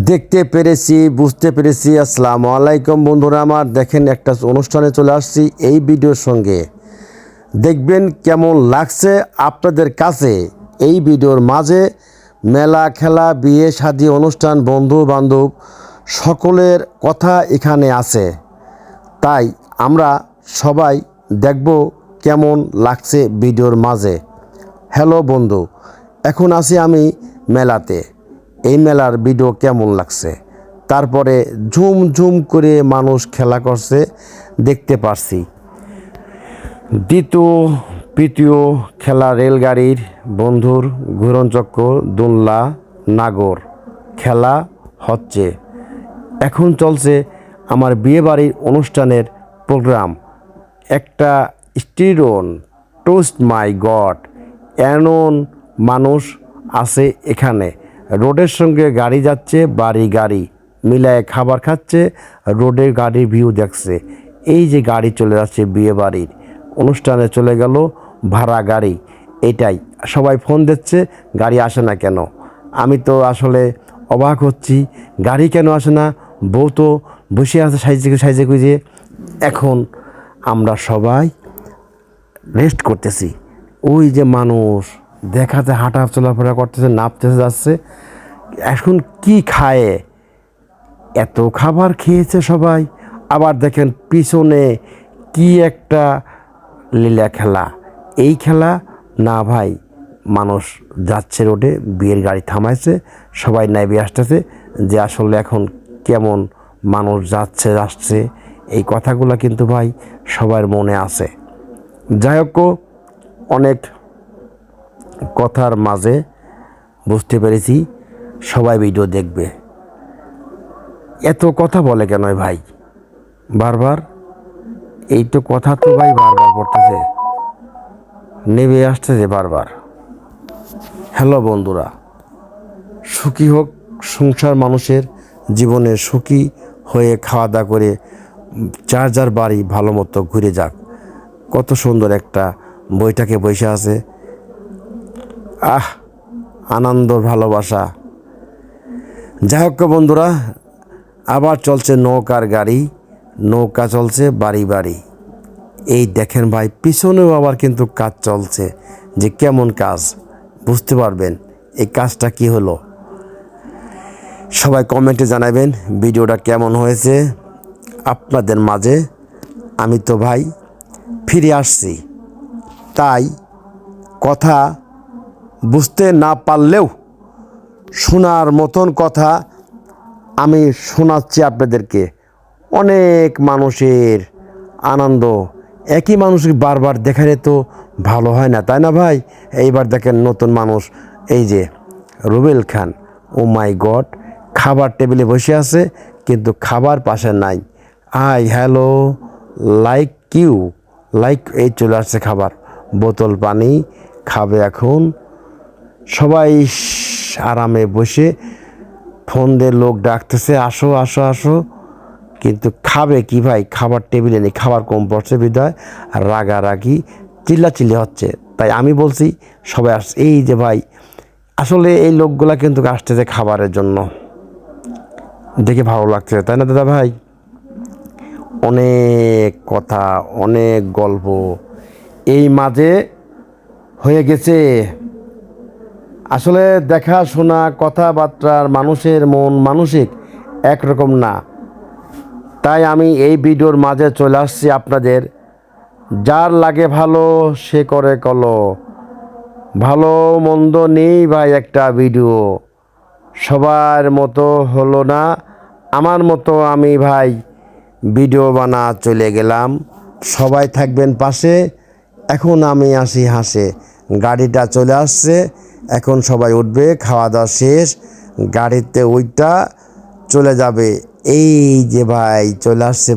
দেখতে পেরেছি, বুঝতে পেরেছি। আসসালামু আলাইকুম বন্ধুরা আমার, দেখেন একটা অনুষ্ঠানে চলে আসছি এই ভিডিওর সঙ্গে। দেখবেন কেমন লাগছে আপনাদের কাছে। এই ভিডিওর মাঝে মেলা, খেলা, বিয়ে, শাদী, অনুষ্ঠান, বন্ধু বান্ধব সকলের কথা এখানে আছে। তাই আমরা সবাই দেখব কেমন লাগছে ভিডিওর মাঝে। হ্যালো বন্ধু, এখন আছি আমি মেলাতে। এই মেলার ভিডিও কেমন লাগছে, তারপরে ঝুম ঝুম করে মানুষ খেলা করছে দেখতে পারছি। দ্বিতীয় তৃতীয় খেলা রেলগাড়ির, বন্ধুর ঘূর্ণনচক্র, দোলনা, নাগর খেলা হচ্ছে। এখন চলছে আমার বিয়েবাড়ির অনুষ্ঠানের প্রোগ্রাম। একটা স্টিরন টোস্ট, মাই গড, এমন মানুষ আছে এখানে। রোডের সঙ্গে গাড়ি যাচ্ছে, বাড়ি গাড়ি মিলায় খাবার খাচ্ছে, রোডের গাড়ির ভিউ দেখছে। এই যে গাড়ি চলে যাচ্ছে বিয়ে বাড়ির অনুষ্ঠানে, চলে গেল ভাড়া গাড়ি। এটাই সবাই ফোন দিচ্ছে, গাড়ি আসে না কেন। আমি তো আসলে অবাক হচ্ছি, গাড়ি কেন আসে না? বউ তো বসে আছে সাইজে খুঁজে। এখন আমরা সবাই রেস্ট করতেছি। ওই যে মানুষ দেখাতে হাঁটা চলাফেরা করতেছে, নাপতেছে, যাচ্ছে। এখন কি খায়? এত খাবার খেয়েছে সবাই। আবার দেখেন পিছনে কি একটা লীলা খেলা। এই খেলা না ভাই, মানুষ যাচ্ছে রোডে, বিয়ের গাড়ি থামাইছে, সবাই নেমে আসতেছে যে আসলে এখন কেমন মানুষ যাচ্ছে আসছে। এই কথাগুলো কিন্তু ভাই সবার মনে আছে। যাই হোক, অনেক কথার মাঝে বুঝতে পেরেছি সবাই ভিডিও দেখবে। এত কথা বলে কেন ভাই বারবার? এই তো কথা তো ভাই বারবার পড়তেছে, নেমে আসতেছে বারবার। হ্যালো বন্ধুরা, সুখী হোক সংসার, মানুষের জীবনে সুখী হয়ে খাওয়া দাওয়া করে যার যার বাড়ি ভালো মতো ঘুরে যাক। কত সুন্দর একটা বইটাকে বসে আছে। আনন্দ, ভালোবাসা। যাই হোক বন্ধুরা, আবার চলছে নৌকার গাড়ি, নৌকা চলছে বাড়ি বাড়ি। এই দেখেন ভাই, পিছনেও আবার কিন্তু কাজ চলছে। যে কেমন কাজ বুঝতে পারবেন এই কাজটা কি হলো। সবাই কমেন্টে জানাবেন ভিডিওটা কেমন হয়েছে আপনাদের মাঝে। আমি তো ভাই ফিরে আসছি, তাই কথা বুঝতে না পারলেও শোনার মতন কথা আমি শোনাচ্ছি আপনাদেরকে। অনেক মানুষের আনন্দ, একই মানুষকে বারবার দেখালে তো ভালো হয় না, তাই না ভাই? এইবার দেখেন নতুন মানুষ, এই যে রুবেল খান, ও মাই গড, খাবার টেবিলে বসে আছে কিন্তু খাবার পাশে নাই। হ্যালো, লাইক কিউ, লাইক, এই চলে আসছে খাবার, বোতল পানি খাবে এখন। সবাই আরামে বসে ফোন দিয়ে লোক ডাকতেছে, আসো আসো আসো, কিন্তু খাবে কি ভাই? খাবার টেবিলে নেই, খাবার কম পড়ছে বিধায় রাগারাগি চিল্লাচিল্লি হচ্ছে। তাই আমি বলছি সবাই আসছে। এই যে ভাই, আসলে এই লোকগুলা কিন্তু আসতেছে খাবারের জন্য, দেখে ভালো লাগছে, তাই না দাদা ভাই? অনেক কথা, অনেক গল্প এই মাঝে হয়ে গেছে। আসলে দেখাশোনা, কথাবার্তার, মানুষের মন মানসিক একরকম না। তাই আমি এই ভিডিওর মাঝে চলে আসছি আপনাদের। যার লাগে ভালো সে করে কলো, ভালো মন্দ নেই ভাই একটা ভিডিও। সবার মতো হলো না, আমার মতো আমি ভাই ভিডিও বানা চলে গেলাম। সবাই থাকবেন পাশে। এখন আমি আসি হাসে, গাড়িটা চলে আসছে, এখন সবাই উঠবে, খাওয়া দাওয়া শেষ, গাড়িতে ওইটা চলে যাবে। এই যে ভাই চলে আসছে।